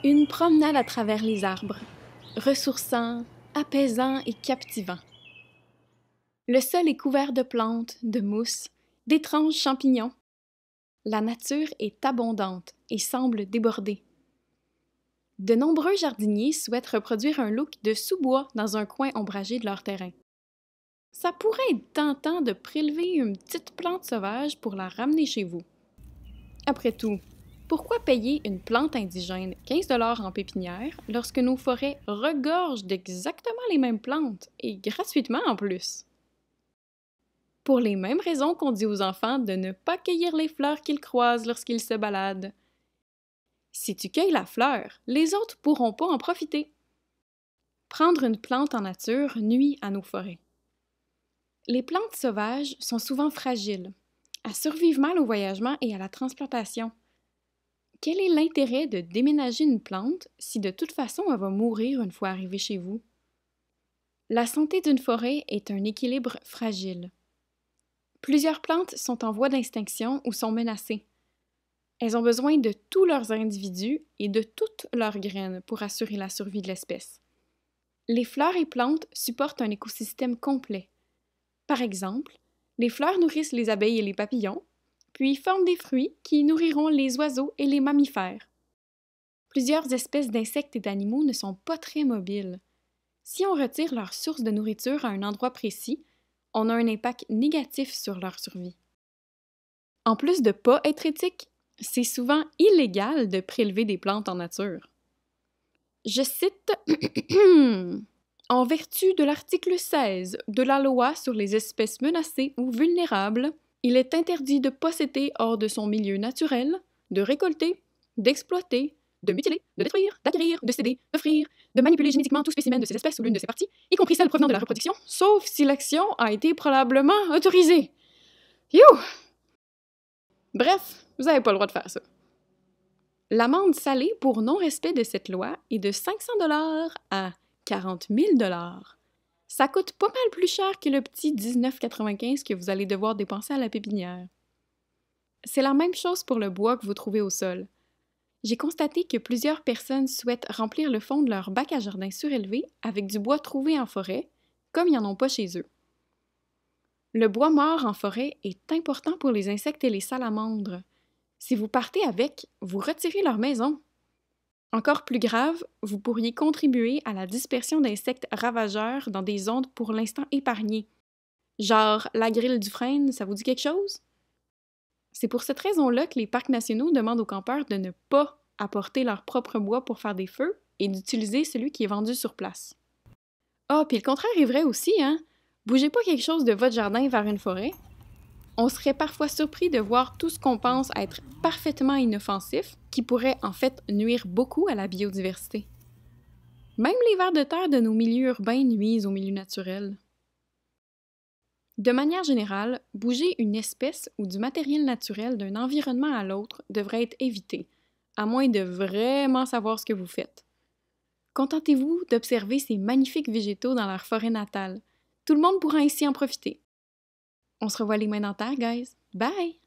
Une promenade à travers les arbres, ressourçant, apaisant et captivant. Le sol est couvert de plantes, de mousse, d'étranges champignons. La nature est abondante et semble déborder. De nombreux jardiniers souhaitent reproduire un look de sous-bois dans un coin ombragé de leur terrain. Ça pourrait être tentant de prélever une petite plante sauvage pour la ramener chez vous. Après tout, pourquoi payer une plante indigène 15 $ en pépinière lorsque nos forêts regorgent d'exactement les mêmes plantes et gratuitement en plus? Pour les mêmes raisons qu'on dit aux enfants de ne pas cueillir les fleurs qu'ils croisent lorsqu'ils se baladent. Si tu cueilles la fleur, les autres pourront pas en profiter. Prendre une plante en nature nuit à nos forêts. Les plantes sauvages sont souvent fragiles. Elles survivent mal au voyagement et à la transplantation. Quel est l'intérêt de déménager une plante si de toute façon elle va mourir une fois arrivée chez vous? La santé d'une forêt est un équilibre fragile. Plusieurs plantes sont en voie d'extinction ou sont menacées. Elles ont besoin de tous leurs individus et de toutes leurs graines pour assurer la survie de l'espèce. Les fleurs et plantes supportent un écosystème complet. Par exemple, les fleurs nourrissent les abeilles et les papillons, puis forment des fruits qui nourriront les oiseaux et les mammifères. Plusieurs espèces d'insectes et d'animaux ne sont pas très mobiles. Si on retire leur source de nourriture à un endroit précis, on a un impact négatif sur leur survie. En plus de pas être éthique, c'est souvent illégal de prélever des plantes en nature. Je cite En vertu de l'article 16 de la loi sur les espèces menacées ou vulnérables, il est interdit de posséder hors de son milieu naturel, de récolter, d'exploiter, de mutiler, de détruire, d'acquérir, de céder, d'offrir, de manipuler génétiquement tout spécimen de ces espèces ou l'une de ses parties, y compris celles provenant de la reproduction, sauf si l'action a été préalablement autorisée. You! Bref, vous n'avez pas le droit de faire ça. L'amende salée pour non-respect de cette loi est de 500 $ à 40 000 $. Ça coûte pas mal plus cher que le petit 19,95 que vous allez devoir dépenser à la pépinière. C'est la même chose pour le bois que vous trouvez au sol. J'ai constaté que plusieurs personnes souhaitent remplir le fond de leur bac à jardin surélevé avec du bois trouvé en forêt, comme ils n'en ont pas chez eux. Le bois mort en forêt est important pour les insectes et les salamandres. Si vous partez avec, vous retirez leur maison. Encore plus grave, vous pourriez contribuer à la dispersion d'insectes ravageurs dans des zones pour l'instant épargnées. Genre la grille du frêne, ça vous dit quelque chose? C'est pour cette raison-là que les parcs nationaux demandent aux campeurs de ne pas apporter leur propre bois pour faire des feux et d'utiliser celui qui est vendu sur place. Ah, puis le contraire est vrai aussi, hein? Bougez pas quelque chose de votre jardin vers une forêt. On serait parfois surpris de voir tout ce qu'on pense être parfaitement inoffensif, qui pourrait en fait nuire beaucoup à la biodiversité. Même les vers de terre de nos milieux urbains nuisent au milieu naturel. De manière générale, bouger une espèce ou du matériel naturel d'un environnement à l'autre devrait être évité, à moins de vraiment savoir ce que vous faites. Contentez-vous d'observer ces magnifiques végétaux dans leur forêt natale. Tout le monde pourra ainsi en profiter. On se revoit les mains dans terre, guys. Bye!